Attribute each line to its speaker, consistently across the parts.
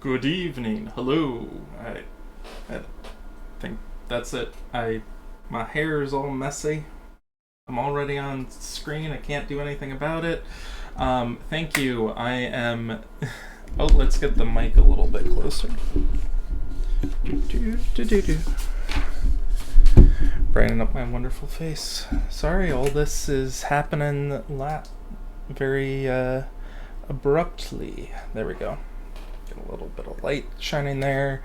Speaker 1: Good evening. Hello. I think that's it. My hair is all messy. I'm already on screen. I can't do anything about it. Thank you. I am. Oh, let's get the mic a little bit closer. Brightening up my wonderful face. Sorry, all this is happening very abruptly. There we go. Get a little bit of light shining there.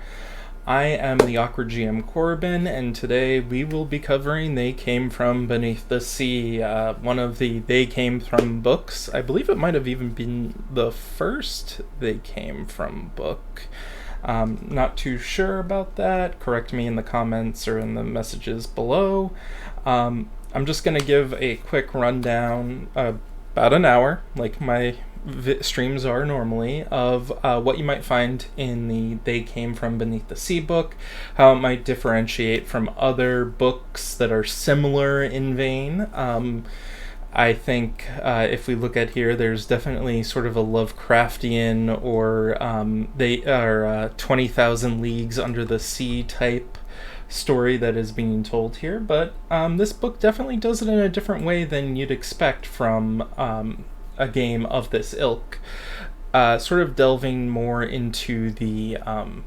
Speaker 1: I am the Awkward GM Corbin, and today we will be covering They Came From Beneath the Sea, one of the They Came From books. I believe it might have even been the first They Came From book. Not too sure about that. Correct me in the comments or in the messages below. I'm just going to give a quick rundown, about an hour, like my streams are normally, of what you might find in the They Came From Beneath the Sea book, how it might differentiate from other books that are similar in vein. I think if we look at here, there's definitely sort of a Lovecraftian or they are 20,000 Leagues Under the Sea type story that is being told here, but this book definitely does it in a different way than you'd expect from a game of this ilk. Sort of delving more into the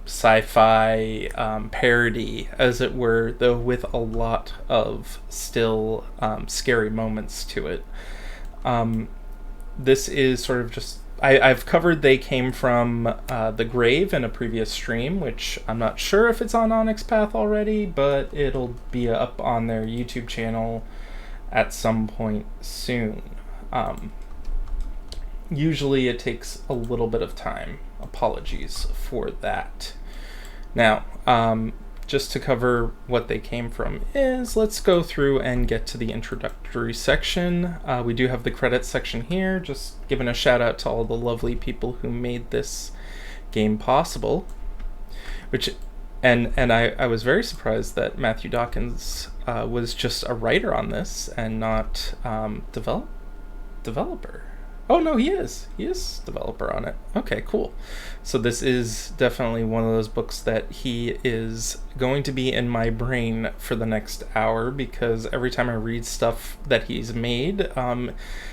Speaker 1: sci-fi parody, as it were, though with a lot of still scary moments to it. This is sort of just... I've covered They Came From the Grave in a previous stream, which I'm not sure if it's on Onyx Path already, but it'll be up on their YouTube channel at some point soon. Usually it takes a little bit of time. Apologies for that. Now, just to cover what They Came From is, let's go through and get to the introductory section. We do have the credits section here, just giving a shout out to all the lovely people who made this game possible. I was very surprised that Matthew Dawkins was just a writer on this and not developer. Oh no, he is developer on it. Okay, cool. So this is definitely one of those books that he is going to be in my brain for the next hour, because every time I read stuff that he's made,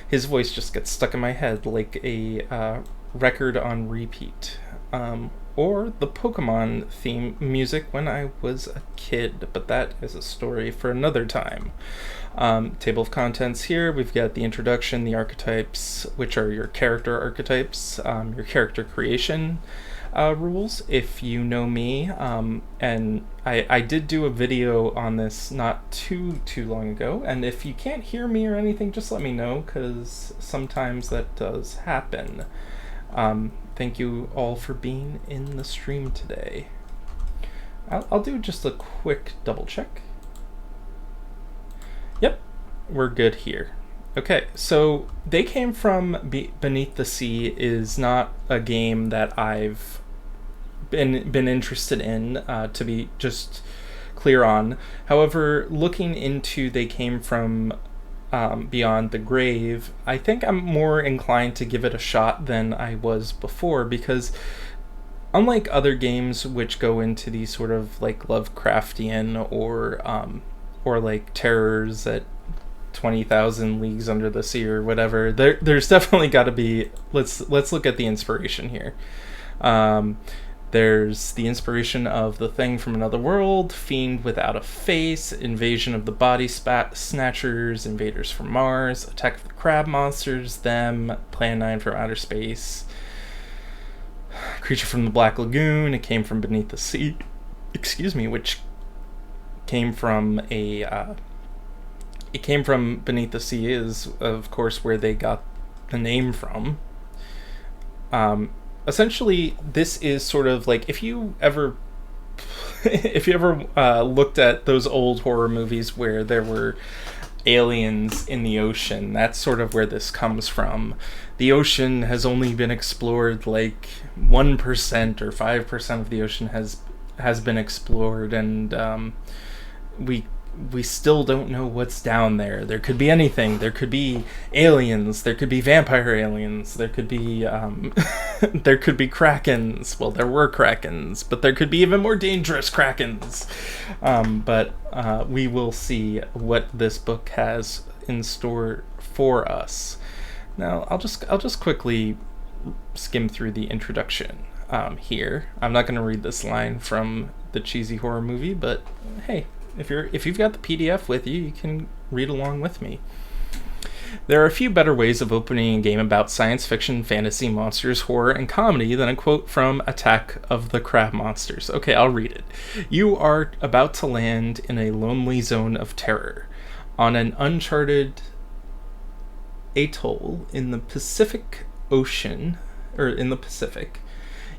Speaker 1: his voice just gets stuck in my head like a record on repeat. Or the Pokemon theme music when I was a kid, but that is a story for another time. Table of contents here, we've got the introduction, the archetypes, which are your character archetypes, your character creation rules, if you know me, and I did do a video on this not too long ago, and if you can't hear me or anything, just let me know, because sometimes that does happen. Thank you all for being in the stream today. I'll do just a quick double check. Yep, we're good here. Okay, so They Came From Beneath the Sea is not a game that I've been interested in, to be just clear on. However, looking into They Came From Beyond the Grave, I think I'm more inclined to give it a shot than I was before, because unlike other games which go into these sort of like Lovecraftian or like terrors at 20,000 Leagues Under the Sea or whatever, there's definitely got to be... Let's look at the inspiration here. There's the inspiration of The Thing from Another World, Fiend Without a Face, Invasion of the Body Snatchers, Invaders from Mars, Attack of the Crab Monsters, Them, Plan 9 from Outer Space, Creature from the Black Lagoon, It Came From Beneath the Sea, which came from It Came From Beneath the Sea is, of course, where they got the name from. Essentially, this is sort of like, if you ever looked at those old horror movies where there were aliens in the ocean, that's sort of where this comes from. The ocean has only been explored like 1% or 5% of the ocean has been explored, and we still don't know what's down there. There could be anything. There could be aliens. There could be vampire aliens. There could be there could be krakens. Well, there were krakens, but there could be even more dangerous krakens. But we will see what this book has in store for us. Now, I'll just quickly skim through the introduction here. I'm not going to read this line from the cheesy horror movie, but hey, if you've got the PDF with you, you can read along with me. There are a few better ways of opening a game about science fiction, fantasy, monsters, horror, and comedy than a quote from Attack of the Crab Monsters. Okay, I'll read it. You are about to land in a lonely zone of terror on an uncharted atoll in the Pacific Ocean, or in the Pacific.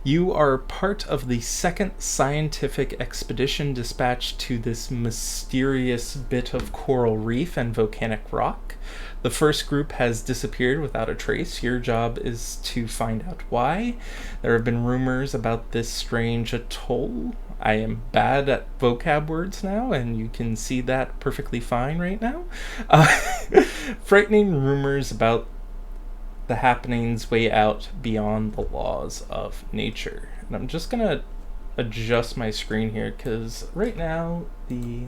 Speaker 1: You are part of the second scientific expedition dispatched to this mysterious bit of coral reef and volcanic rock. The first group has disappeared without a trace. Your job is to find out why. There have been rumors about this strange atoll. I am bad at vocab words now, and you can see that perfectly fine right now. Frightening rumors about the happenings way out beyond the laws of nature. And I'm just gonna adjust my screen here because right now the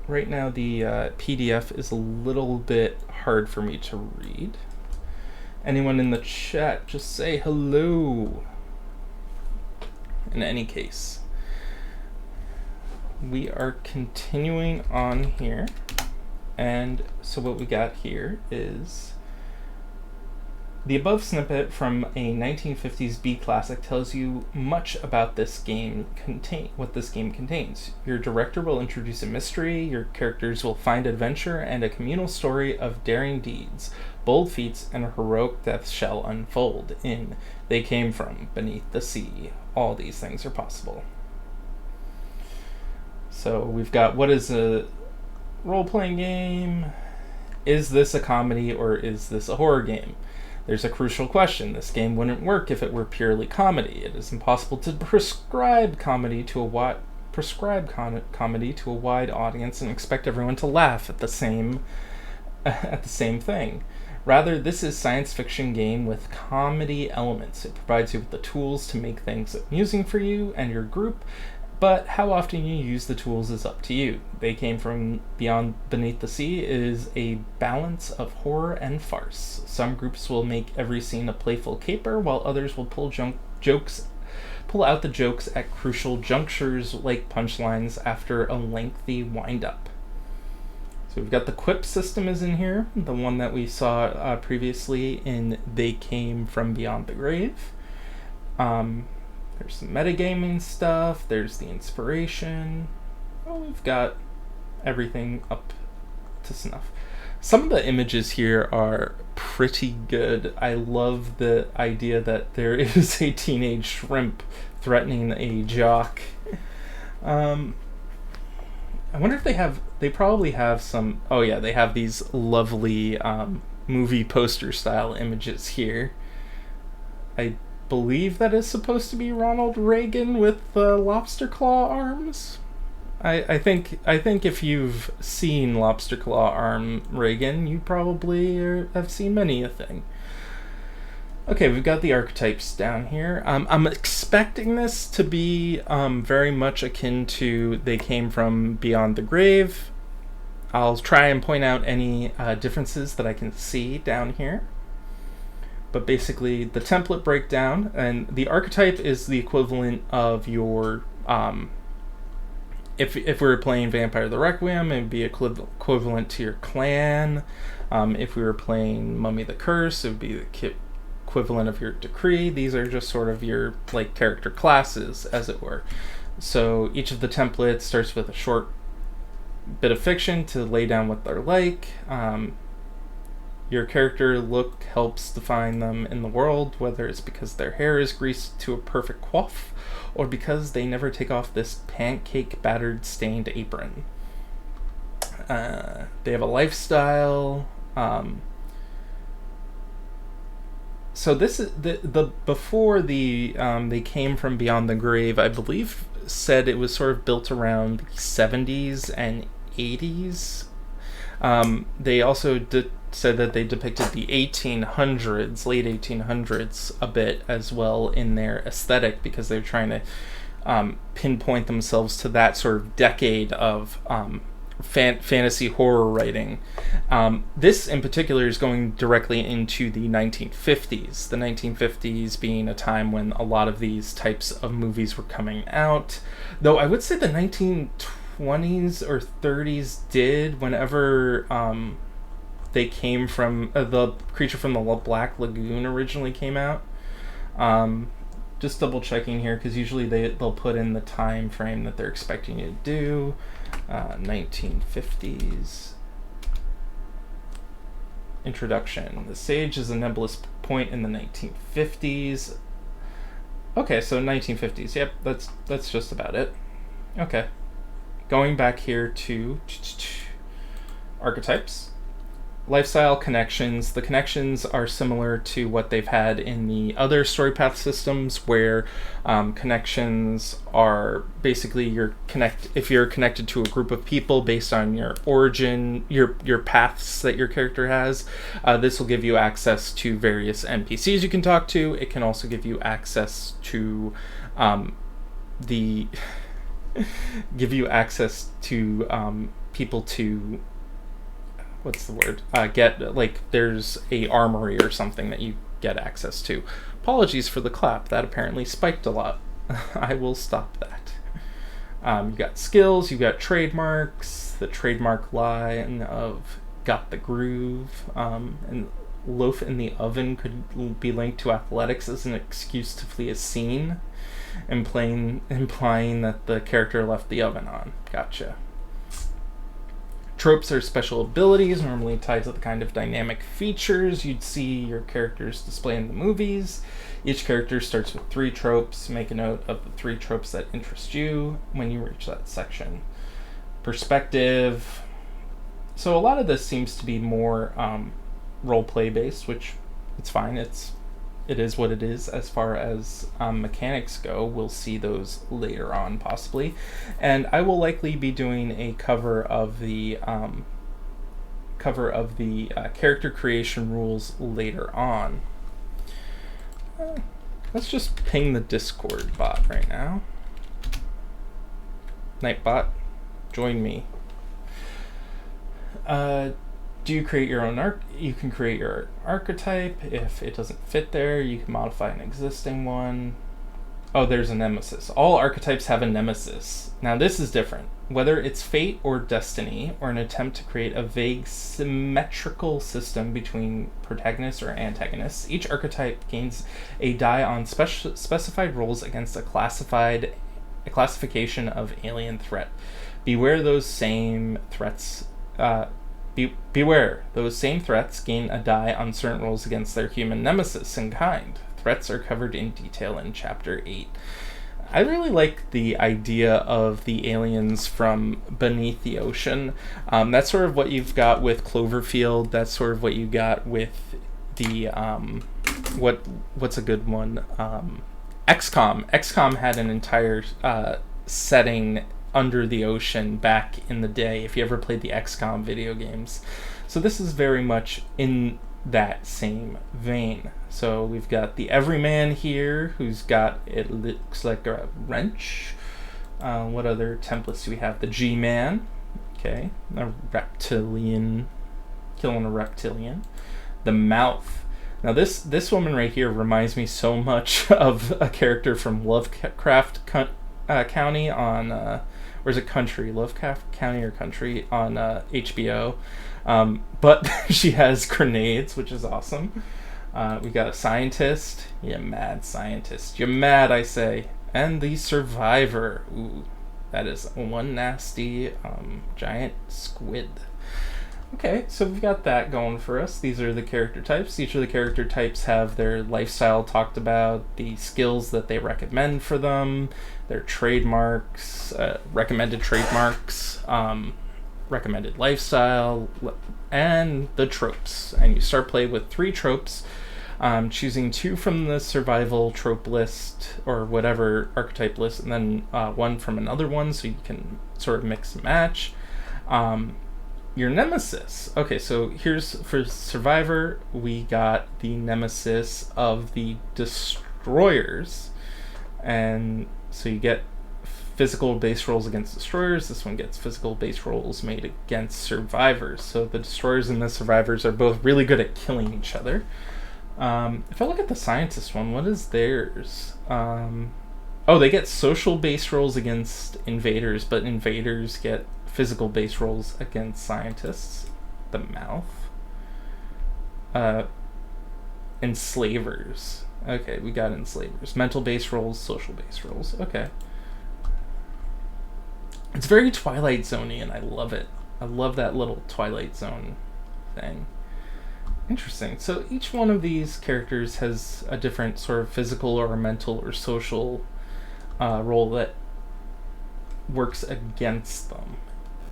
Speaker 1: PDF is a little bit hard for me to read. Anyone in the chat, just say hello. In any case, we are continuing on here. And so what we got here is the above snippet from a 1950s B classic tells you much about this game what this game contains. Your director will introduce a mystery, your characters will find adventure, and a communal story of daring deeds, bold feats, and heroic deaths shall unfold in They Came From Beneath the Sea. All these things are possible. So we've got, what is a role-playing game? Is this a comedy or is this a horror game? There's a crucial question. This game wouldn't work if it were purely comedy. It is impossible to prescribe comedy to a wide audience and expect everyone to laugh at the same thing. Rather, this is science fiction game with comedy elements. It provides you with the tools to make things amusing for you and your group, but how often you use the tools is up to you. They Came From Beneath the Sea is a balance of horror and farce. Some groups will make every scene a playful caper, while others will pull out the jokes at crucial junctures like punchlines after a lengthy wind-up. So we've got the quip system is in here, the one that we saw previously in They Came From Beyond the Grave. There's some metagaming stuff, there's the inspiration. Well, we've got everything up to snuff. Some of the images here are pretty good. I love the idea that there is a teenage shrimp threatening a jock. I wonder if they probably have some, oh yeah, they have these lovely movie poster style images here. I believe that is supposed to be Ronald Reagan with lobster claw arms. I think if you've seen lobster claw arm Reagan, you probably have seen many a thing. Okay, we've got the archetypes down here. I'm expecting this to be very much akin to They Came From Beyond the Grave. I'll try and point out any differences that I can see down here. But basically, the template breakdown, and the archetype is the equivalent of your, if we were playing Vampire the Requiem, it would be equivalent to your clan. If we were playing Mummy the Curse, it would be the equivalent of your decree. These are just sort of your like character classes, as it were. So each of the templates starts with a short bit of fiction to lay down what they're like. Your character look helps define them in the world, whether it's because their hair is greased to a perfect coif or because they never take off this pancake battered stained apron. They have a lifestyle. So this is the before the They Came From Beyond the Grave. I believe said it was sort of built around the 70s and 80s. They also said that they depicted the 1800s, late 1800s, a bit as well in their aesthetic, because they're trying to pinpoint themselves to that sort of decade of fantasy horror writing. This in particular is going directly into the 1950s. The 1950s being a time when a lot of these types of movies were coming out. Though I would say the 1920s or 30s did, whenever they came from, the Creature from the Black Lagoon originally came out. Just double checking here, because usually they'll put in the time frame that they're expecting you to do. 1950s. Introduction. The Sage is a nebulous point in the 1950s. Okay, so 1950s. Yep, that's just about it. Okay. Going back here to archetypes. Lifestyle connections. The connections are similar to what they've had in the other story path systems, where connections are basically if you're connected to a group of people based on your origin, your paths that your character has. This will give you access to various NPCs you can talk to. It can also give you access to people to, what's the word? Get, like, there's a armory or something that you get access to. Apologies for the clap. That apparently spiked a lot. I will stop that. You got skills. You got trademarks. The trademark line of got the groove. And loaf in the oven could be linked to athletics as an excuse to flee a scene, implying that the character left the oven on. Gotcha. Tropes are special abilities, normally tied to the kind of dynamic features you'd see your characters display in the movies. Each character starts with 3 tropes. Make a note of the 3 tropes that interest you when you reach that section. Perspective. So a lot of this seems to be more role-play based, which it's fine. It is what it is as far as mechanics go. We'll see those later on, possibly. And I will likely be doing a cover of the character creation rules later on. Let's just ping the Discord bot right now. Nightbot, join me. Do you create your own you can create your archetype. If it doesn't fit there, you can modify an existing one. Oh, there's a nemesis. All archetypes have a nemesis. Now this is different. Whether it's fate or destiny, or an attempt to create a vague symmetrical system between protagonists or antagonists, each archetype gains a die on specified rolls against a classification of alien threat. Beware those same threats gain a die on certain rolls against their human nemesis in kind. Threats are covered in detail in Chapter 8. I really like the idea of the aliens from beneath the ocean. That's sort of what you've got with Cloverfield. That's sort of what you got with the what's a good one? XCOM. XCOM had an entire setting under the ocean back in the day, if you ever played the XCOM video games. So this is very much in that same vein. So we've got the everyman here, who's got, it looks like a wrench. What other templates do we have? The G-man. Okay. A reptilian. Killing a reptilian. The mouth. Now this woman right here reminds me so much of a character from Lovecraft County on... or is it Country? Lovecraft County or Country on HBO. But she has grenades, which is awesome. We got a scientist. Yeah, mad scientist. You're mad, I say. And the survivor. Ooh, that is one nasty giant squid. Okay, so we've got that going for us. These are the character types. Each of the character types have their lifestyle talked about, the skills that they recommend for them, their trademarks, recommended trademarks, recommended lifestyle, and the tropes. And you start play with 3 tropes. Choosing 2 from the survival trope list or whatever archetype list, and then 1 from another one, so you can sort of mix and match. Your nemesis. Okay, so here's for survivor, we got the nemesis of the destroyers, and so you get physical base rolls against destroyers. This one gets physical base rolls made against survivors. So the destroyers and the survivors are both really good at killing each other. If I look at the scientist one, what is theirs? They get social base rolls against invaders, but invaders get physical base rolls against scientists. The mouth. Enslavers. Okay, we got enslavers. Mental base rolls, social base rolls. Okay. It's very Twilight Zone-y, and I love it. I love that little Twilight Zone thing. Interesting. So each one of these characters has a different sort of physical or mental or social role that works against them.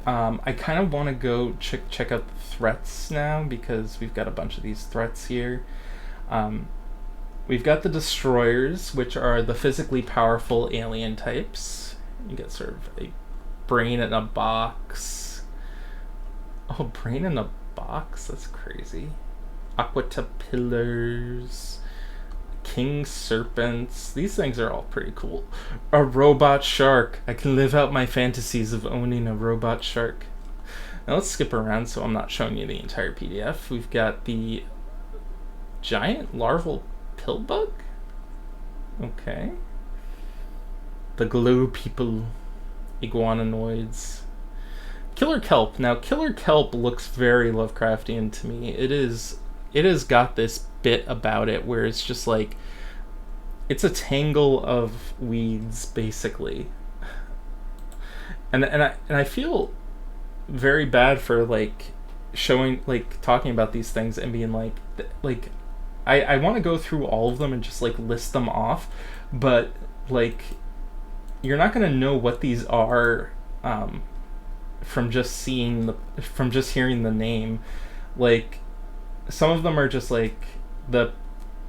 Speaker 1: I kind of want to go check out the threats now, because we've got a bunch of these threats here. We've got the destroyers, which are the physically powerful alien types. You get sort of a brain in a box. Oh, brain in a box? That's crazy. Aquatapillars. King serpents. These things are all pretty cool. A robot shark. I can live out my fantasies of owning a robot shark. Now let's skip around so I'm not showing you the entire PDF. We've got the giant larval pillbug. Okay. The glow people. Iguananoids. Killer kelp. Now, killer kelp looks very Lovecraftian to me. It has got this bit about it where it's just like, it's a tangle of weeds, basically. And I feel very bad for like showing, like talking about these things and being like I want to go through all of them and just like list them off, but like you're not going to know what these are from just hearing the name. Like some of them are just like the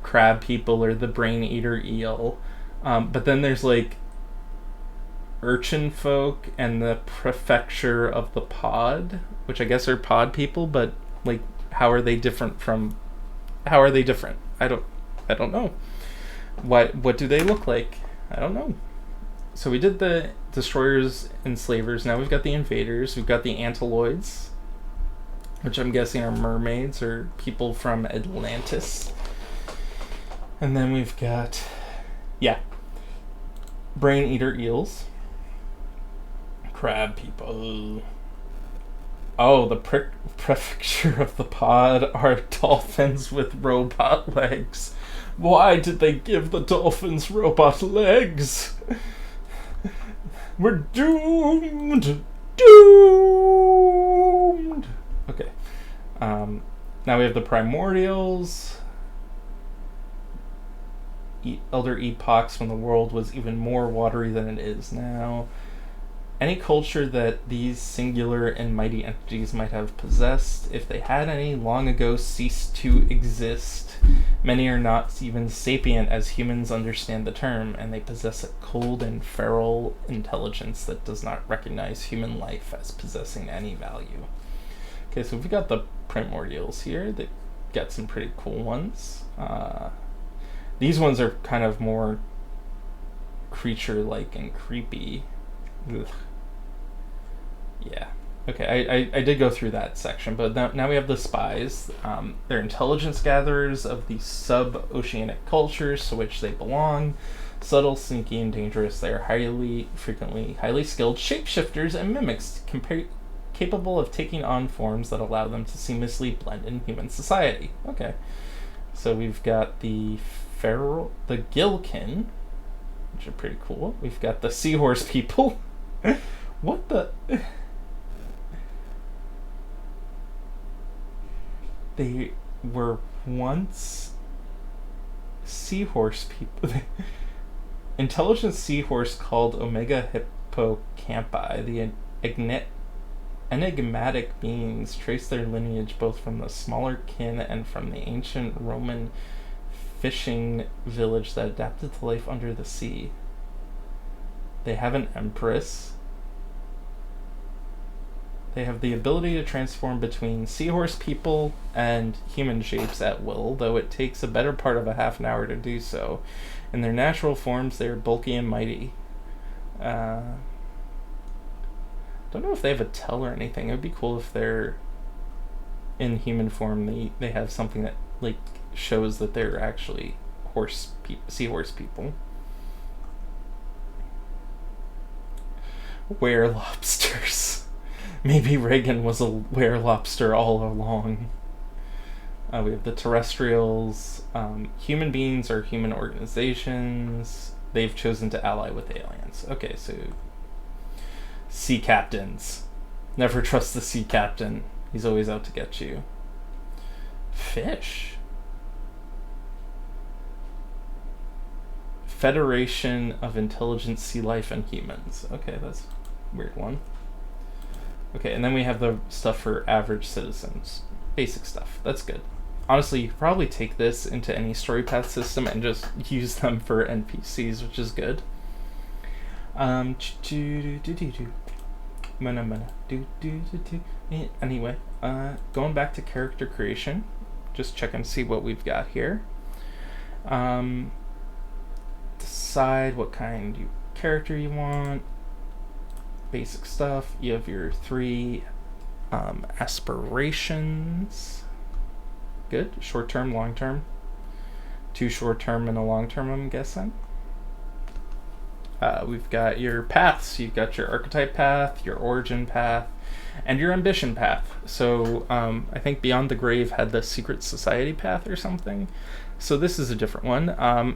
Speaker 1: crab people or the brain eater eel, but then there's like urchin folk and the prefecture of the pod, which I guess are pod people, but like how are they different? I don't know. What do they look like? I don't know. So we did the destroyers, enslavers. Now we've got the invaders. We've got the antiloids, which I'm guessing are mermaids or people from Atlantis. And then we've got, brain eater eels. Crab people. Oh, the prefecture of the pod are dolphins with robot legs. Why did they give the dolphins robot legs? We're doomed! Doomed! Okay. Now we have the primordials. Elder epochs when the world was even more watery than it is now. Any culture that these singular and mighty entities might have possessed, if they had any, long ago ceased to exist. Many are not even sapient as humans understand the term, and they possess a cold and feral intelligence that does not recognize human life as possessing any value. Okay, so we've got the primordials here. They've got some pretty cool ones. These ones are kind of more creature-like and creepy. Ugh. Yeah. Okay, I did go through that section, but now we have the spies. They're intelligence gatherers of the sub-oceanic cultures to which they belong. Subtle, sneaky, and dangerous, they are frequently highly skilled shapeshifters and mimics, capable of taking on forms that allow them to seamlessly blend in human society. Okay. So we've got the Gilkin, which are pretty cool. We've got the seahorse people. What the... They were once seahorse people. Intelligent seahorse called Omega Hippocampi. The enigmatic beings trace their lineage both from the smaller kin and from the ancient Roman fishing village that adapted to life under the sea. They have an empress. They have the ability to transform between seahorse people and human shapes at will, though it takes a better part of a half an hour to do so. In their natural forms, they are bulky and mighty. Don't know if they have a tell or anything. It would be cool if they're in human form. They have something that like shows that they're actually seahorse people. Were lobsters. Maybe Reagan was a were-lobster all along. We have the terrestrials. Human beings are human organizations. They've chosen to ally with aliens. Okay, so sea captains. Never trust the sea captain. He's always out to get you. Fish. Federation of Intelligent Sea Life and Humans. Okay, that's a weird one. Okay, and then we have the stuff for average citizens. Basic stuff. That's good. Honestly, you could probably take this into any story path system and just use them for NPCs, which is good. Anyway, going back to character creation, just check and see what we've got here. Decide what kind of character you want. Basic stuff. You have your 3 aspirations. Good. Short term, long term. 2 short term and a long term, I'm guessing. We've got your paths. You've got your archetype path, your origin path, and your ambition path. So I think Beyond the Grave had the secret society path or something. So this is a different one.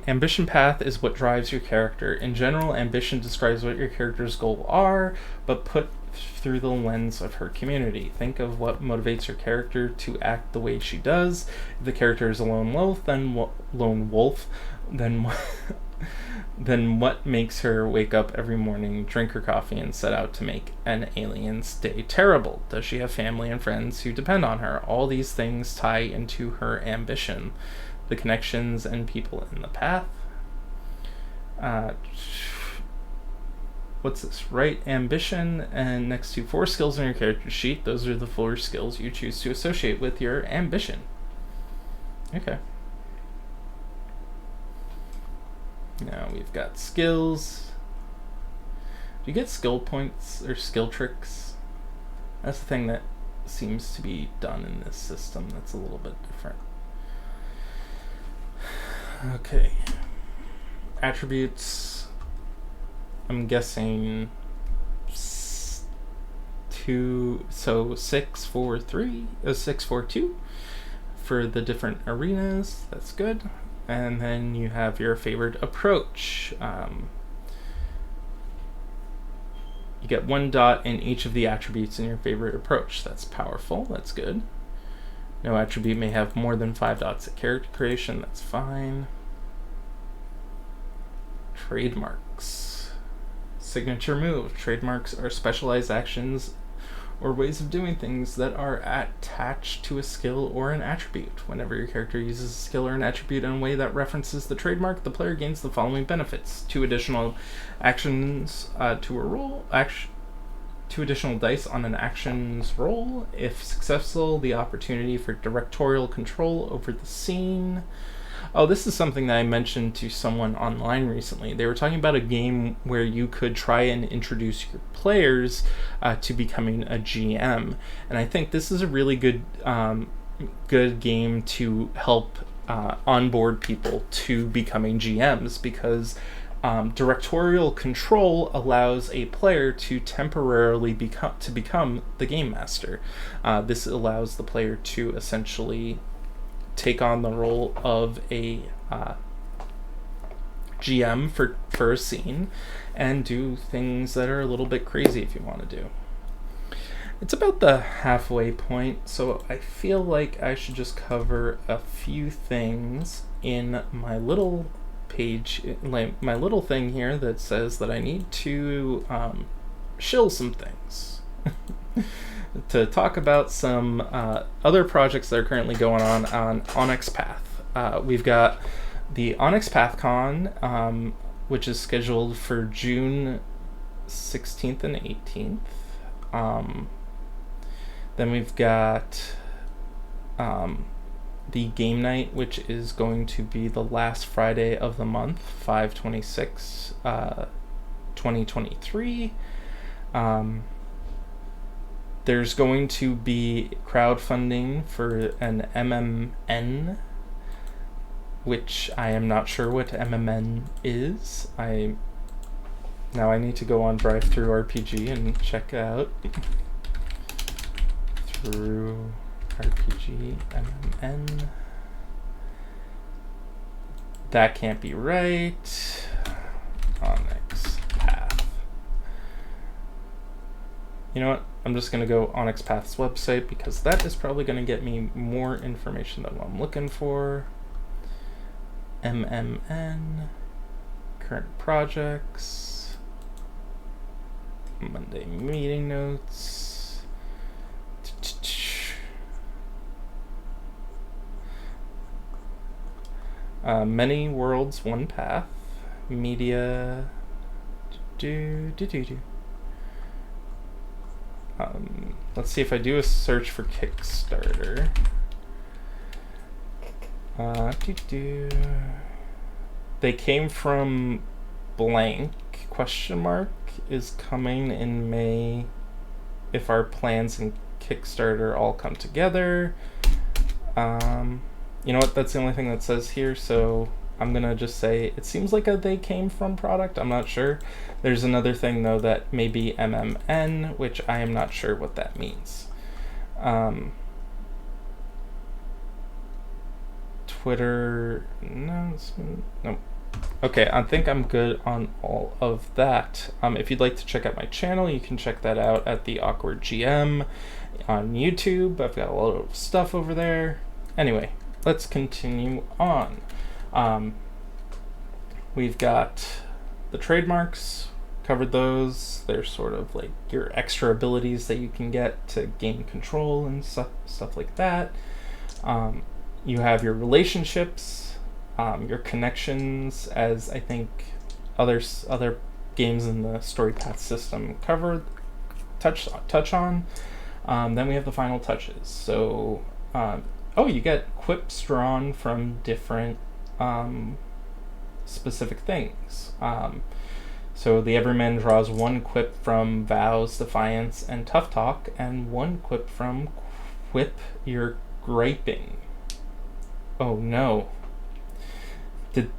Speaker 1: Ambition path is what drives your character. In general, ambition describes what your character's goals are, but put through the lens of her community. Think of what motivates your character to act the way she does. If the character is a lone wolf, then what makes her wake up every morning, drink her coffee, and set out to make an alien's day terrible? Does she have family and friends who depend on her? All these things tie into her ambition. The connections and people in the path. What's this? Write ambition and next to 4 skills on your character sheet. Those are the 4 skills you choose to associate with your ambition. Okay. Now we've got skills. Do you get skill points or skill tricks? That's the thing that seems to be done in this system that's a little bit different. Okay. Attributes. I'm guessing 2, so 6, 4, 3, 6, 4, 2 for the different arenas. That's good. And then you have your favored approach. You get 1 dot in each of the attributes in your favorite approach. That's powerful. That's good. No attribute may have more than 5 dots at character creation. That's fine. Trademarks. Signature move. Trademarks are specialized actions or ways of doing things that are attached to a skill or an attribute. Whenever your character uses a skill or an attribute in a way that references the trademark, the player gains the following benefits: 2 additional actions to a roll. 2 additional dice on an actions roll. If successful, the opportunity for directorial control over the scene. Oh, this is something that I mentioned to someone online recently. They were talking about a game where you could try and introduce your players to becoming a GM. And I think this is a really good game to help onboard people to becoming GMs, because directorial control allows a player to temporarily become the game master. This allows the player to essentially take on the role of a GM for a scene and do things that are a little bit crazy if you want to do. It's about the halfway point, so I feel like I should just cover a few things in my little page, like my little thing here that says that I need to shill some things. To talk about some other projects that are currently going on Onyx Path. We've got the Onyx PathCon, which is scheduled for June 16th and 18th. Then we've got the game night, which is going to be the last Friday of the month, 5/26, 2023. There's going to be crowdfunding for an MMN, which I am not sure what MMN is. Now I need to go on DriveThruRPG and check out through RPG MMN. That can't be right. Onyx Path. You know what? I'm just going to go Onyx Path's website because that is probably going to get me more information than what I'm looking for. MMN. Current projects. Monday meeting notes. Many worlds, one path. Media. Let's see if I do a search for Kickstarter. They came from blank, question mark, is coming in May if our plans and Kickstarter all come together. You know what, that's the only thing that says here, so I'm gonna just say it seems like a they came from product. I'm not sure. There's another thing though that may be MMN, which I am not sure what that means. Twitter, no. Okay, I think I'm good on all of that. If you'd like to check out my channel, you can check that out at the Awkward GM on YouTube. I've got a lot of stuff over there. Anyway, let's continue on. We've got the trademarks, covered those. They're sort of like your extra abilities that you can get to gain control and stuff like that. You have your relationships, your connections, as I think other games in the story path system touch on. Then we have the final touches. So, you get quips drawn from different specific things. So the Everyman draws one quip from Vows, Defiance, and Tough Talk, and one quip from Quip Your Griping. Oh no. Did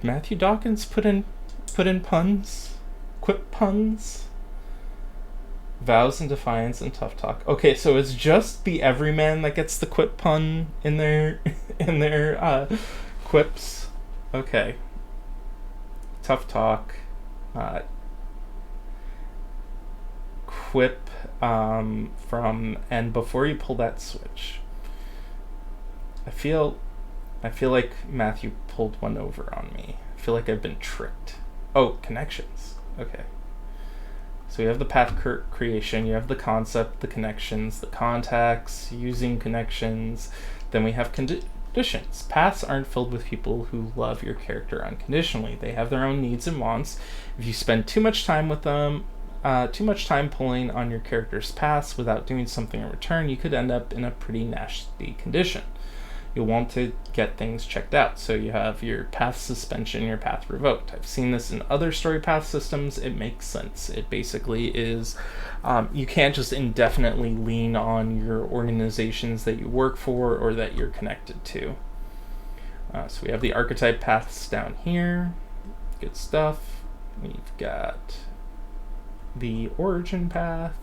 Speaker 1: Matthew Dawkins put in puns? Quip puns? Vows and Defiance and Tough Talk. Okay, so it's just the Everyman that gets the quip pun in their quips. Okay. Tough Talk. Quip from, and before you pull that switch, I feel like Matthew pulled one over on me. I feel like I've been tricked. Oh, connections. Okay. So you have the path creation, you have the concept, the connections, the contacts, using connections. Then we have conditions. Paths aren't filled with people who love your character unconditionally. They have their own needs and wants. If you spend too much time with them, too much time pulling on your character's paths without doing something in return, you could end up in a pretty nasty condition. You'll want to get things checked out. So you have your path suspension, your path revoked. I've seen this in other story path systems. It makes sense. It basically is, you can't just indefinitely lean on your organizations that you work for or that you're connected to. So we have the archetype paths down here. Good stuff. We've got the origin path.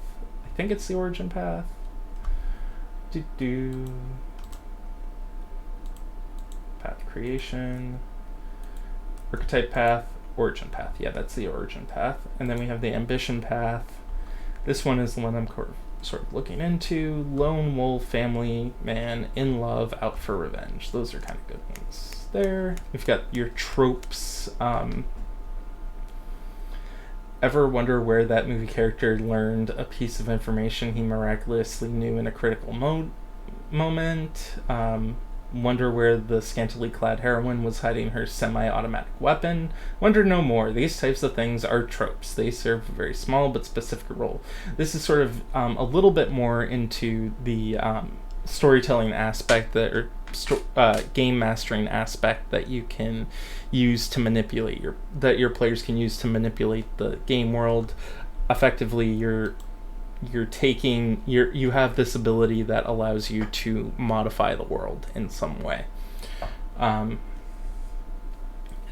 Speaker 1: I think it's the origin path. Path creation, archetype path, origin path. Yeah, that's the origin path. And then we have the ambition path. This one is the one I'm sort of looking into. Lone wolf, family man, in love, out for revenge. Those are kind of good ones there. We've got your tropes. Ever wonder where that movie character learned a piece of information he miraculously knew in a critical moment? Wonder where the scantily clad heroine was hiding her semi-automatic weapon. Wonder no more. These types of things are tropes. They serve a very small but specific role. This is sort of a little bit more into the storytelling aspect or game mastering aspect that you can use to manipulate your players can use to manipulate the game world. Effectively, you have this ability that allows you to modify the world in some way.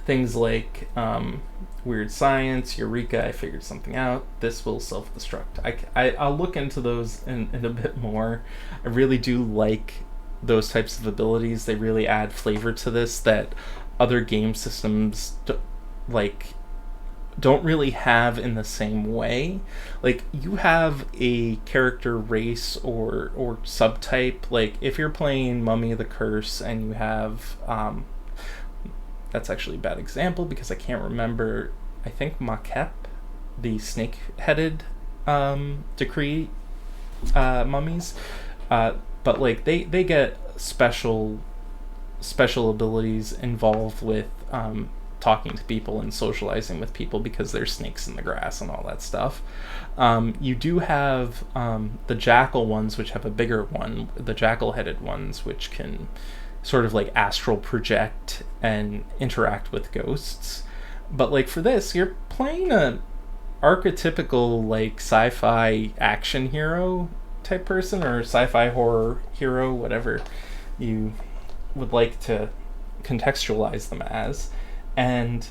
Speaker 1: Things like weird science, eureka, I figured something out, this will self-destruct. I'll look into those in a bit more. I really do like those types of abilities. They really add flavor to this that other game systems don't really have in the same way. Like, you have a character race or subtype. Like, if you're playing Mummy the Curse and you have that's actually a bad example because I can't remember. I think Makep, the snake-headed decree mummies, but like they get special abilities involved with talking to people and socializing with people because there's snakes in the grass and all that stuff. You do have the jackal ones, which have a bigger one, the jackal-headed ones, which can sort of like astral project and interact with ghosts. But like for this, you're playing a archetypical like sci-fi action hero type person, or sci-fi horror hero, whatever you would like to contextualize them as. And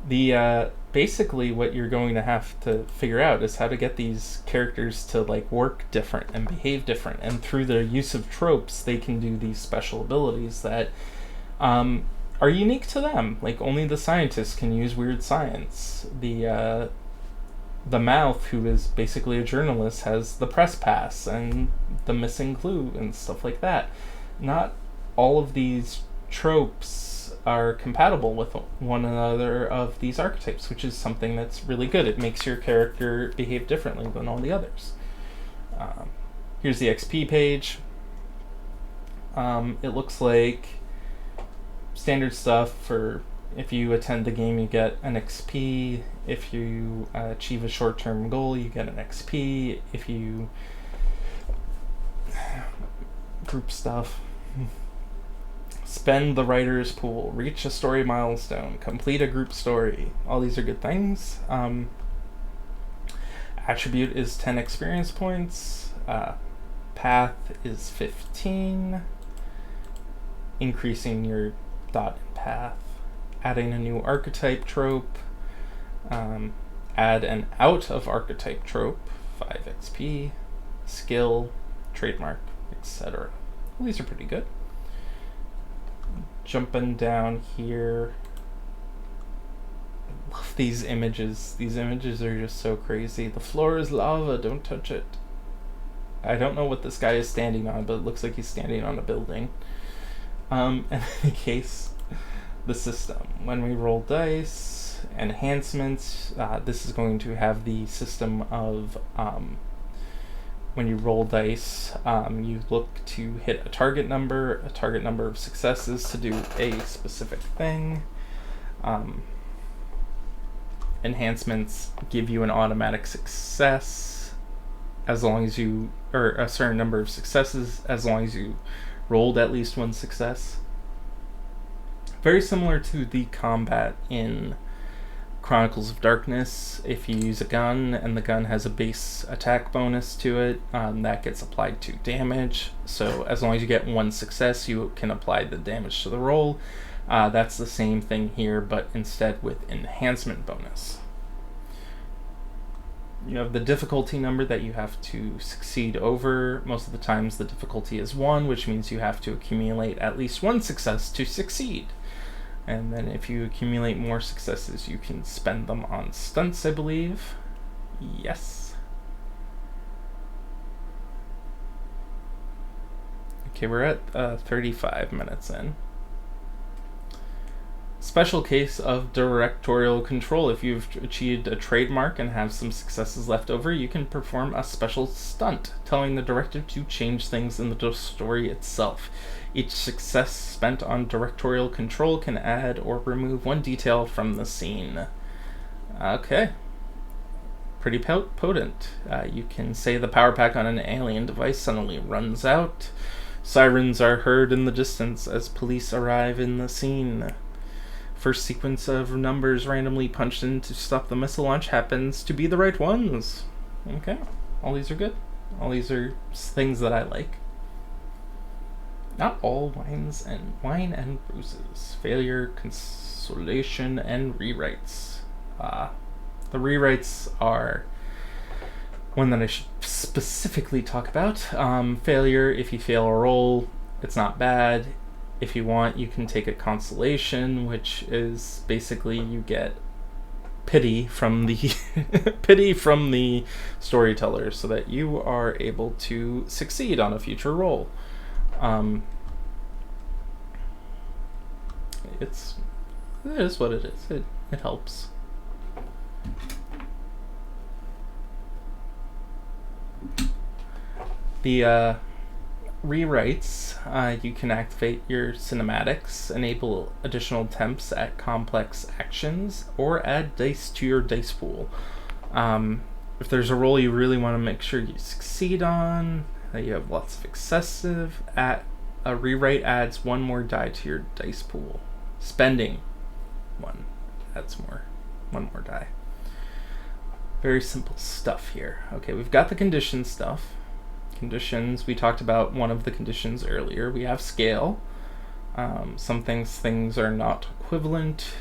Speaker 1: the basically what you're going to have to figure out is how to get these characters to like work different and behave different, and through their use of tropes they can do these special abilities that are unique to them. Like, only the scientists can use weird science. The mouth, who is basically a journalist, has the press pass and the missing clue and stuff like that. Not all of these tropes are compatible with one another of these archetypes, which is something that's really good. It makes your character behave differently than all the others. Here's the XP page. It looks like standard stuff for if you attend the game, you get an XP. If you achieve a short-term goal, you get an XP. If you group stuff, spend the writer's pool, reach a story milestone, complete a group story. All these are good things. Attribute is 10 experience points. Path is 15. Increasing your dot and path. Adding a new archetype trope. Add an out of archetype trope, 5 XP. Skill, trademark, etc. Well, these are pretty good. Jumping down here, I love these images. These images are just so crazy. The floor is lava, don't touch it. I don't know what this guy is standing on, but it looks like he's standing on a building. In any case, the system. When we roll dice, enhancements, this is going to have the system of when you roll dice, you look to hit a target number of successes to do a specific thing. Enhancements give you an automatic success as long as you, or a certain number of successes as long as you rolled at least one success. Very similar to the combat in Chronicles of Darkness. If you use a gun and the gun has a base attack bonus to it, that gets applied to damage. So as long as you get one success, you can apply the damage to the roll. That's the same thing here, but instead with enhancement bonus. You have the difficulty number that you have to succeed over. Most of the times the difficulty is 1, which means you have to accumulate at least one success to succeed. And then if you accumulate more successes, you can spend them on stunts, I believe. Yes. Okay, we're at 35 minutes in. Special case of directorial control. If you've achieved a trademark and have some successes left over, you can perform a special stunt, telling the director to change things in the story itself. Each success spent on directorial control can add or remove one detail from the scene. Okay. Pretty potent. You can say the power pack on an alien device suddenly runs out. Sirens are heard in the distance as police arrive in the scene. First sequence of numbers randomly punched in to stop the missile launch happens to be the right ones. Okay, all these are good. All these are things that I like. Not all wine and bruises. Failure, consolation, and rewrites. The rewrites are one that I should specifically talk about. Failure, if you fail a roll, it's not bad. If you want, you can take a consolation, which is basically you get pity from the pity from the storyteller, so that you are able to succeed on a future roll. It is what it is. It helps. The rewrites, you can activate your cinematics, enable additional attempts at complex actions, or add dice to your dice pool. If there's a roll you really want to make sure you succeed on, that you have lots of excessive, a rewrite adds one more die to your dice pool. Spending one adds one more die. Very simple stuff here. Okay, we've got the condition stuff. Conditions, we talked about one of the conditions earlier. We have scale. Some things are not equivalent.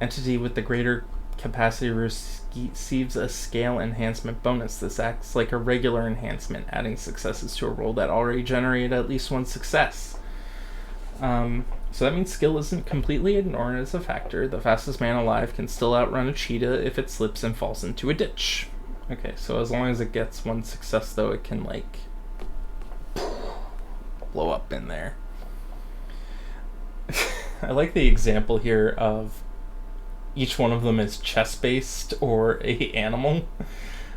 Speaker 1: Entity with the greater capacity receives a scale enhancement bonus. This acts like a regular enhancement, adding successes to a roll that already generated at least one success. So that means skill isn't completely ignored as a factor. The fastest man alive can still outrun a cheetah if it slips and falls into a ditch. Okay, so as long as it gets one success, though, it can, like, blow up in there. I like the example here of each one of them is chess-based or a animal.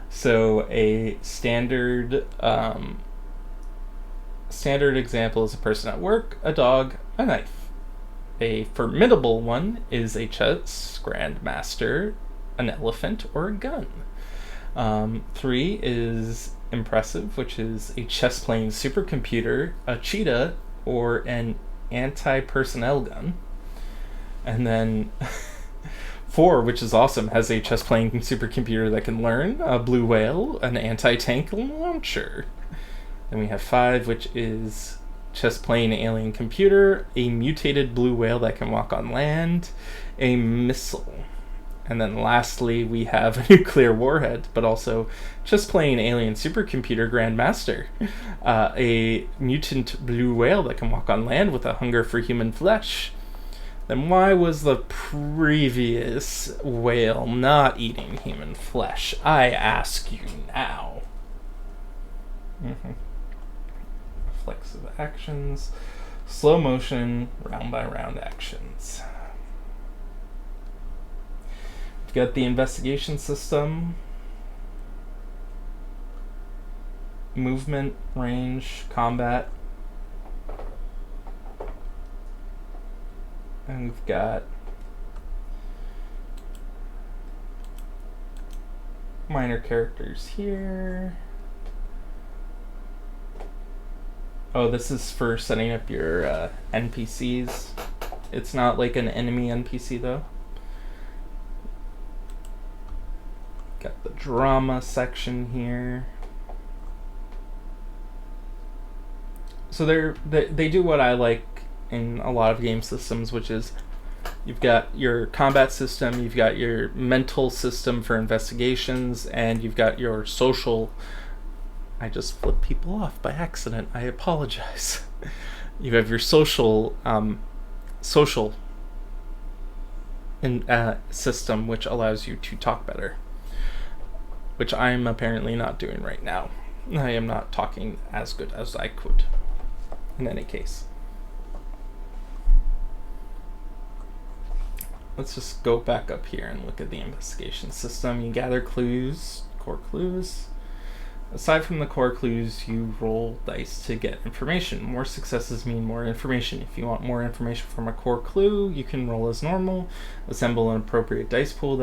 Speaker 1: So a standard example is a person at work, a dog, a knife. A formidable one is a chess grandmaster, an elephant, or a gun. 3 is impressive, which is a chess-playing supercomputer, a cheetah, or an anti-personnel gun. And then 4, which is awesome, has a chess-playing supercomputer that can learn, a blue whale, an anti-tank launcher. Then we have 5, which is chess-playing alien computer, a mutated blue whale that can walk on land, a missile. And then lastly, we have a nuclear warhead, but also just playing alien supercomputer grandmaster. A mutant blue whale that can walk on land with a hunger for human flesh. Then why was the previous whale not eating human flesh? I ask you now. Reflexive actions. Slow motion, round by round actions. We've got the investigation system, movement, range, combat, and we've got minor characters here. Oh, this is for setting up your NPCs. It's not like an enemy NPC though. Got the drama section here. So they do what I like in a lot of game systems, which is you've got your combat system, you've got your mental system for investigations, and you've got your social. I just flipped people off by accident. I apologize. You have your social system, which allows you to talk better, which I'm apparently not doing right now. I am not talking as good as I could, in any case. let's just go back up here and look at the investigation system. You gather clues, core clues. Aside from the core clues, you roll dice to get information. More successes mean more information. If you want more information from a core clue, you can roll as normal, assemble an appropriate dice pool,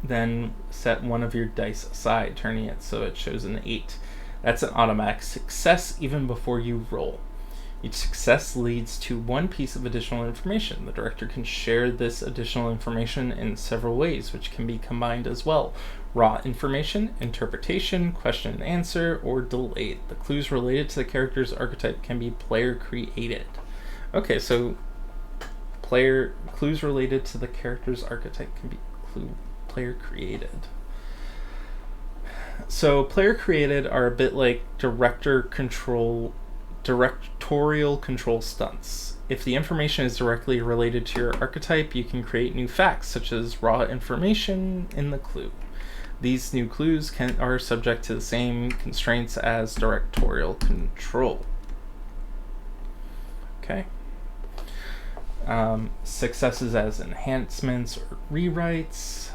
Speaker 1: then set one of your dice aside, turning it so it shows an 8. That's an automatic success even before you roll. Each success leads to one piece of additional information. The director can share this additional information in several ways, which can be combined as well. Raw information, interpretation, question and answer, or delayed. The clues related to the character's archetype can be player created. Okay, so clues related to the character's archetype can be player created. So player created are a bit like directorial control stunts. If the information is directly related to your archetype, you can create new facts, such as raw information in the clue. These new clues are subject to the same constraints as directorial control. Okay. Successes as enhancements or rewrites.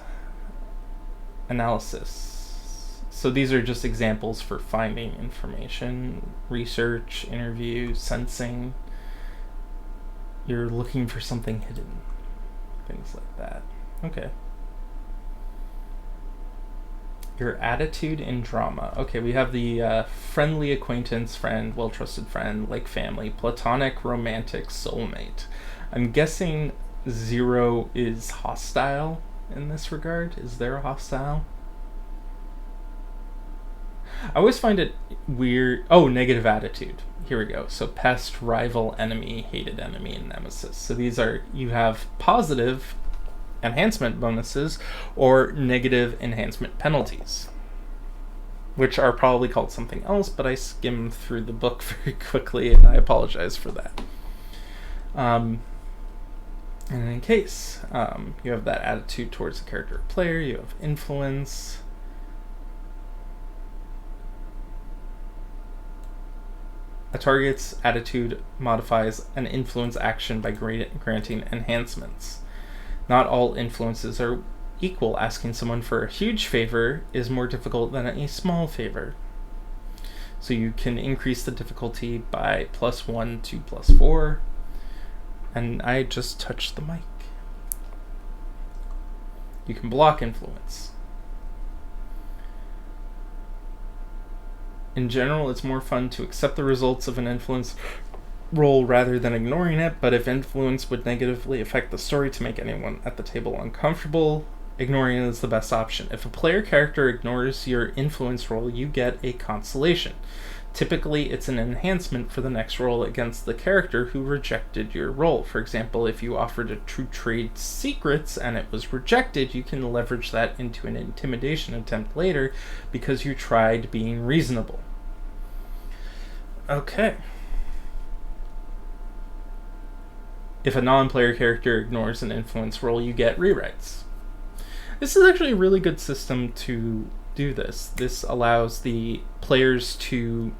Speaker 1: Analysis. So these are just examples for finding information, research, interview, sensing. You're looking for something hidden. Things like that. Okay. Your attitude in drama. Okay, we have the friendly acquaintance, friend, well-trusted friend, like family, platonic, romantic, soulmate. I'm guessing 0 is hostile in this regard. Is there a hostile? I always find it weird. Oh, negative attitude. Here we go. So pest, rival, enemy, hated enemy, and nemesis. So these are, you have positive enhancement bonuses or negative enhancement penalties, which are probably called something else, but I skimmed through the book very quickly and I apologize for that. And in case you have that attitude towards the character or player, you have influence. A target's attitude modifies an influence action by granting enhancements. Not all influences are equal. Asking someone for a huge favor is more difficult than a small favor. So you can increase the difficulty by +1 to +4. And I just touched the mic. You can block influence. In general, it's more fun to accept the results of an influence roll rather than ignoring it, but if influence would negatively affect the story to make anyone at the table uncomfortable, ignoring it is the best option. If a player character ignores your influence roll, you get a consolation. Typically, it's an enhancement for the next roll against the character who rejected your roll. For example, if you offered to trade secrets and it was rejected, you can leverage that into an intimidation attempt later because you tried being reasonable. Okay. If a non-player character ignores an influence roll, you get rewrites. This is actually a really good system to do this. This allows the players to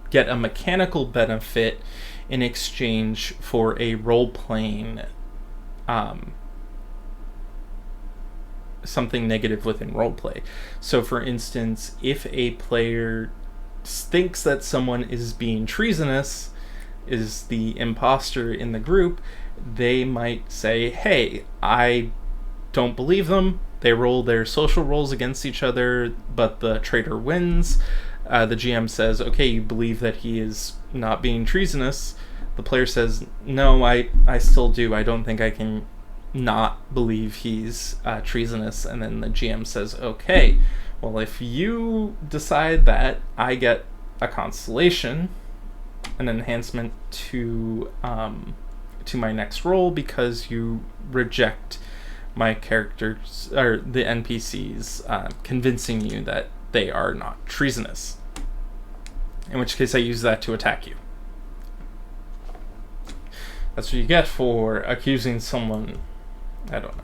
Speaker 1: get a mechanical benefit in exchange for a role-playing something negative within roleplay. So for instance, if a player thinks that someone is being treasonous, is the imposter in the group, they might say, hey, I don't believe them. They roll their social rolls against each other, but the traitor wins. The GM says, okay, you believe that he is not being treasonous. The player says, no, I still do. I don't think I can not believe he's treasonous. And then the GM says, okay, well, if you decide that, I get a consolation, an enhancement to my next roll because you reject my characters or the NPCs convincing you that they are not treasonous. In which case I use that to attack you. That's what you get for accusing someone. I don't know.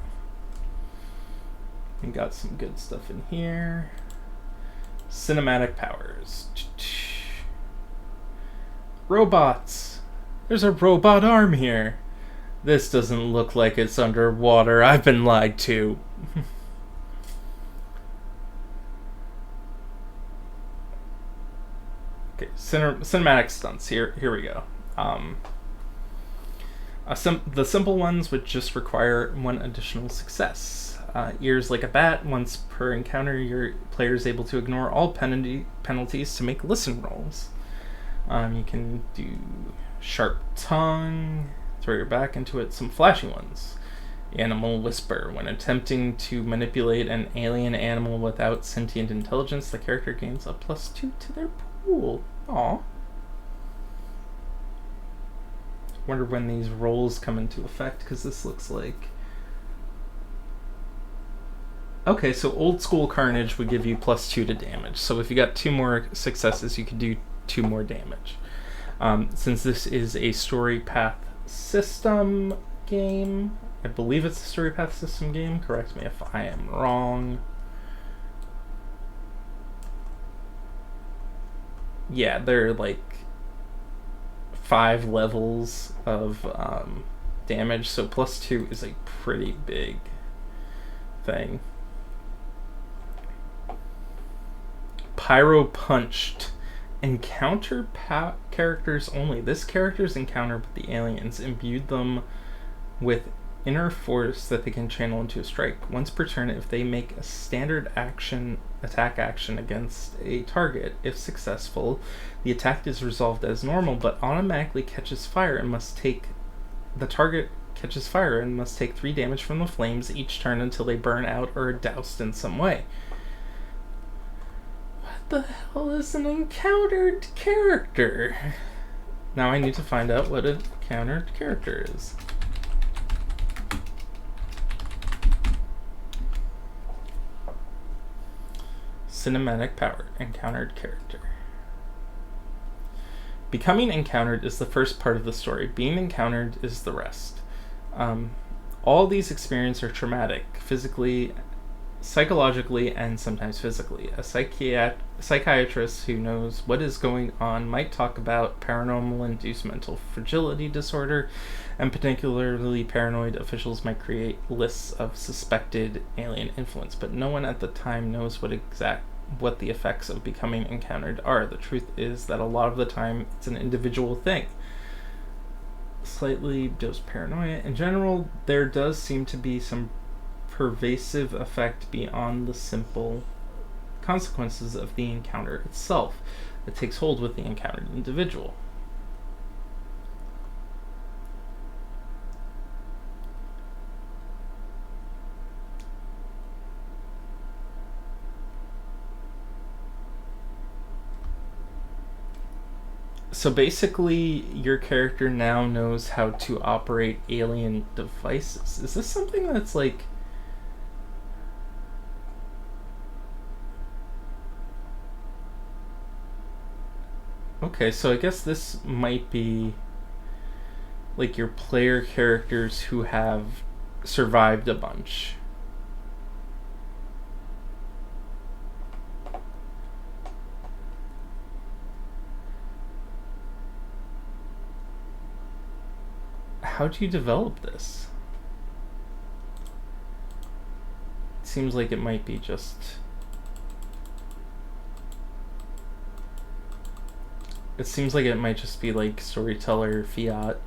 Speaker 1: We got some good stuff in here. Cinematic powers. Robots. There's a robot arm here. This doesn't look like it's underwater. I've been lied to. Okay, cinematic stunts. Here we go. The simple ones would just require one additional success. Ears like a bat. Once per encounter, your player is able to ignore all penalties to make listen rolls. You can do sharp tongue, throw your back into it. Some flashy ones. Animal whisper. When attempting to manipulate an alien animal without sentient intelligence, the character gains a +2 to their pool. Aw. Wonder when these rolls come into effect, because this looks like... Okay, so old school Carnage would give you +2 to damage. So if you got 2 more successes, you could do 2 more damage. Since this is a story path system game, I believe it's a story path system game. Correct me if I am wrong. Yeah, there are like 5 levels of damage, so +2 is a pretty big thing. Pyro Punched. Encounter characters only. This character's encounter with the aliens imbued them with inner force that they can channel into a strike. Once per turn, if they make a standard attack action against a target, if successful, the attack is resolved as normal but automatically catches fire and must take... The target catches fire and must take 3 damage from the flames each turn until they burn out or are doused in some way. The hell is an encountered character? Now I need to find out what an encountered character is. Cinematic power. Encountered character. Becoming encountered is the first part of the story. Being encountered is the rest. All these experiences are traumatic, physically, psychologically, and sometimes physically. A psychiatrist who knows what is going on might talk about paranormal-induced mental fragility disorder, and particularly paranoid officials might create lists of suspected alien influence, but no one at the time knows what the effects of becoming encountered are. The truth is that a lot of the time it's an individual thing. Slightly dosed paranoia. In general, there does seem to be some pervasive effect beyond the simple consequences of the encounter itself that takes hold with the encountered individual. So basically, your character now knows how to operate alien devices. Is this something that's like... Okay, so I guess this might be like your player characters who have survived a bunch. How do you develop this? It seems like it might be just... It seems like it might just be like storyteller fiat.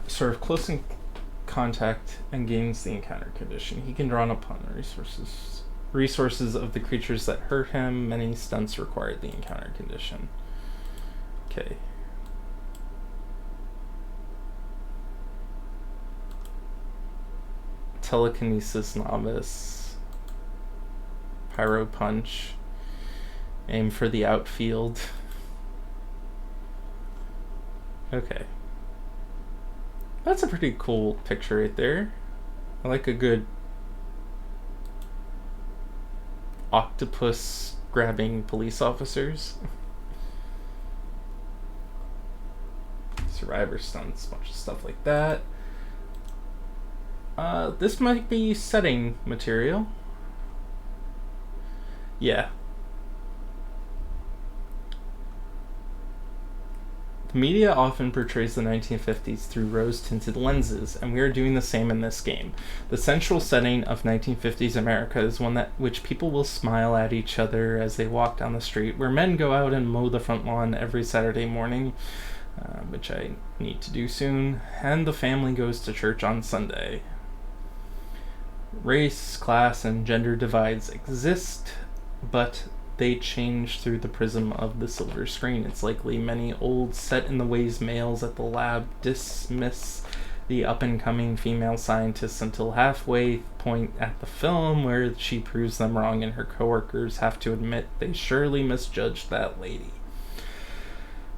Speaker 1: Sort of close in contact and gains the encounter condition. He can draw upon the resources of the creatures that hurt him. Many stunts required the encounter condition. Okay. Telekinesis novice. Pyro punch. Aim for the outfield. Okay. That's a pretty cool picture right there. I like a good octopus grabbing police officers. Survivor stunts, bunch of stuff like that. This might be setting material. Yeah. The media often portrays the 1950s through rose-tinted lenses, and we are doing the same in this game. The central setting of 1950s America is one that which people will smile at each other as they walk down the street, where men go out and mow the front lawn every Saturday morning, which I need to do soon, and the family goes to church on Sunday. Race, class, and gender divides exist, but they change through the prism of the silver screen. It's likely many old set-in-the-ways males at the lab dismiss the up-and-coming female scientists until halfway point at the film, where she proves them wrong and her coworkers have to admit they surely misjudged that lady.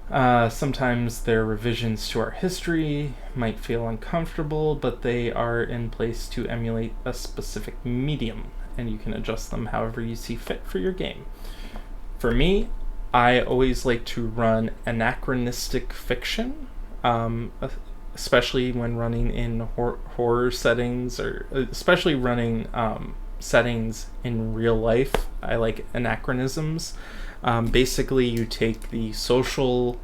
Speaker 1: Sometimes their revisions to our history might feel uncomfortable, but they are in place to emulate a specific medium, and you can adjust them however you see fit for your game. For me, I always like to run anachronistic fiction, especially when running in horror settings, or especially running settings in real life. I like anachronisms. Basically, you take the social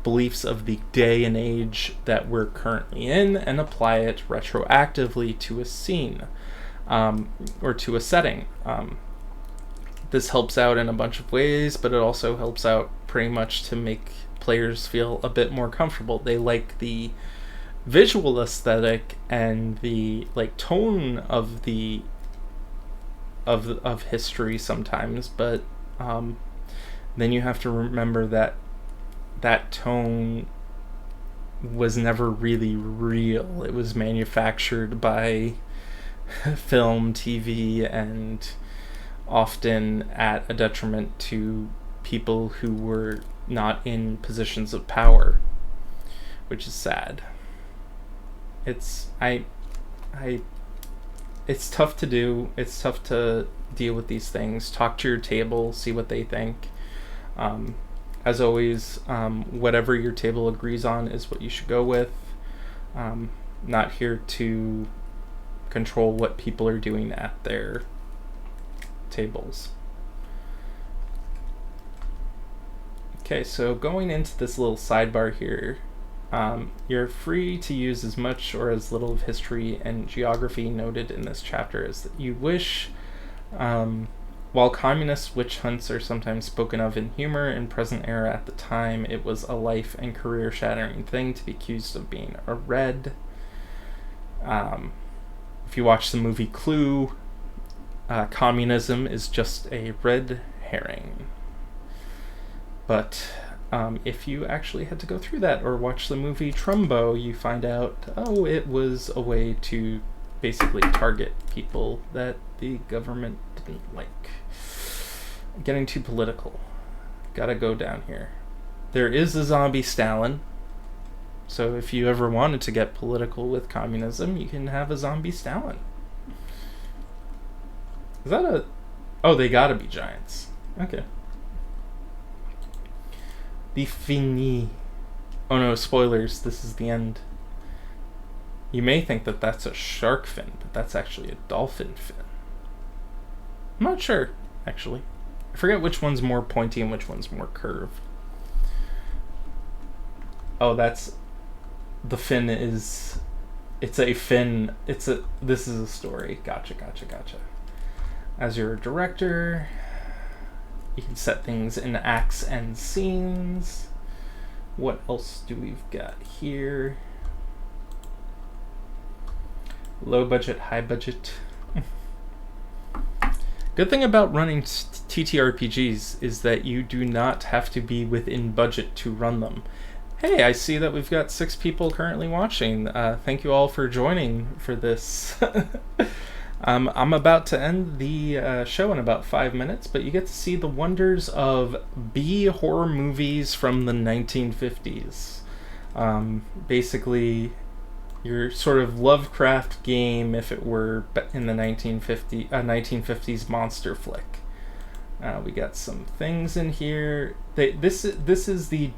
Speaker 1: beliefs of the day and age that we're currently in and apply it retroactively to a scene or to a setting. This helps out in a bunch of ways, but it also helps out pretty much to make players feel a bit more comfortable. They like the visual aesthetic and the tone of the of history sometimes, but then you have to remember that that tone was never really real. It was manufactured by film, TV, and often at a detriment to people who were not in positions of power, which is sad. It's tough to do. It's tough to deal with these things. Talk to your table, see what they think. As always, whatever your table agrees on is what you should go with. Not here to control what people are doing at their tables. Okay, so going into this little sidebar here, you're free to use as much or as little of history and geography noted in this chapter as you wish. While communist witch hunts are sometimes spoken of in humor in present era, at the time it was a life and career shattering thing to be accused of being a red. If you watch the movie Clue, communism is just a red herring. But if you actually had to go through that or watch the movie Trumbo, you find out, it was a way to basically target people that the government didn't like. Getting too political. Gotta go down here. There is a zombie Stalin. So if you ever wanted to get political with communism, you can have a zombie Stalin. Is that a... Oh, they gotta be giants. Okay. The fini. Oh no, spoilers. This is the end. You may think that that's a shark fin, but that's actually a dolphin fin. I'm not sure, actually. I forget which one's more pointy and which one's more curved. Oh, that's... The fin is... It's a fin... This is a story. Gotcha. As your director, you can set things in acts and scenes. What else do we've got here? Low budget, high budget. Good thing about running TTRPGs is that you do not have to be within budget to run them. Hey, I see that we've got 6 people currently watching. Thank you all for joining for this. I'm about to end the show in about 5 minutes, but you get to see the wonders of B horror movies from the 1950s. Basically, your sort of Lovecraft game if it were in the 1950s monster flick. We got some things in here. This is the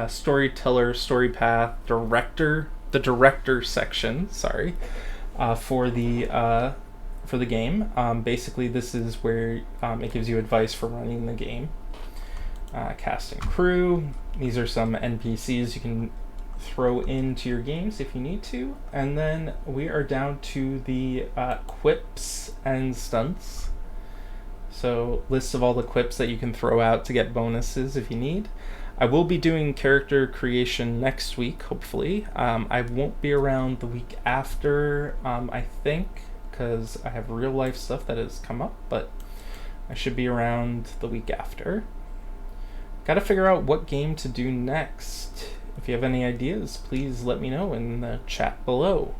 Speaker 1: storyteller, story path, the director section. Sorry, for the game. Basically, this is where it gives you advice for running the game. cast and crew. These are some NPCs you can throw into your games if you need to. And then we are down to the quips and stunts. So list of all the quips that you can throw out to get bonuses if you need. I will be doing character creation next week, hopefully. I won't be around the week after, I think, because I have real life stuff that has come up, but I should be around the week after. Gotta figure out what game to do next. If you have any ideas, please let me know in the chat below.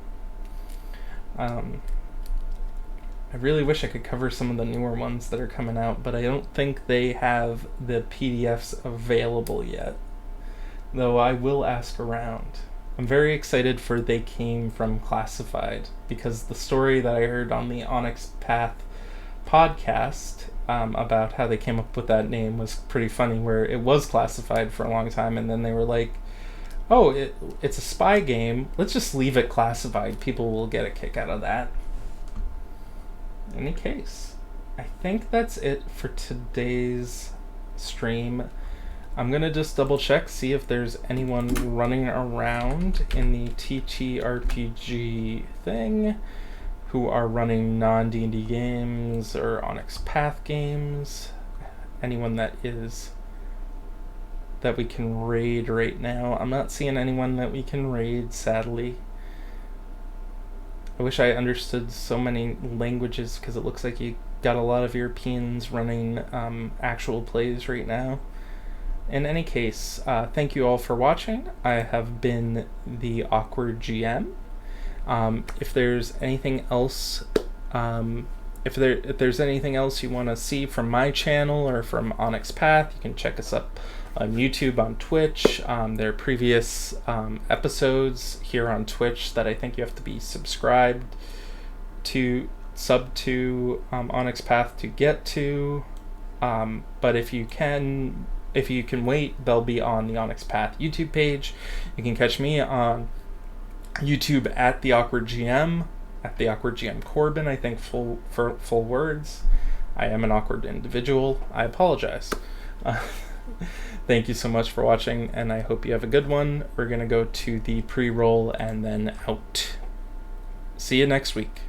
Speaker 1: I really wish I could cover some of the newer ones that are coming out, but I don't think they have the PDFs available yet. Though I will ask around. I'm very excited for They Came From Classified, because the story that I heard on the Onyx Path podcast about how they came up with that name was pretty funny, where it was classified for a long time, and then they were like, oh, it's a spy game, let's just leave it classified, people will get a kick out of that. In any case, I think that's it for today's stream. I'm going to just double check, see if there's anyone running around in the TTRPG thing who are running non-D&D games or Onyx Path games. Anyone that we can raid right now. I'm not seeing anyone that we can raid, sadly. I wish I understood so many languages, because it looks like you got a lot of Europeans running actual plays right now. In any case, thank you all for watching. I have been the Awkward GM. If there's anything else, if there's anything else you want to see from my channel or from Onyx Path, you can check us up on YouTube, on Twitch. There are previous episodes here on Twitch that I think you have to be sub to Onyx Path to get to. But if you can wait, they'll be on the Onyx Path YouTube page. You can catch me on YouTube at the Awkward GM, at the Awkward GM Corbin, I think full words. I am an awkward individual. I apologize. Thank you so much for watching, and I hope you have a good one. We're going to go to the pre-roll and then out. See you next week.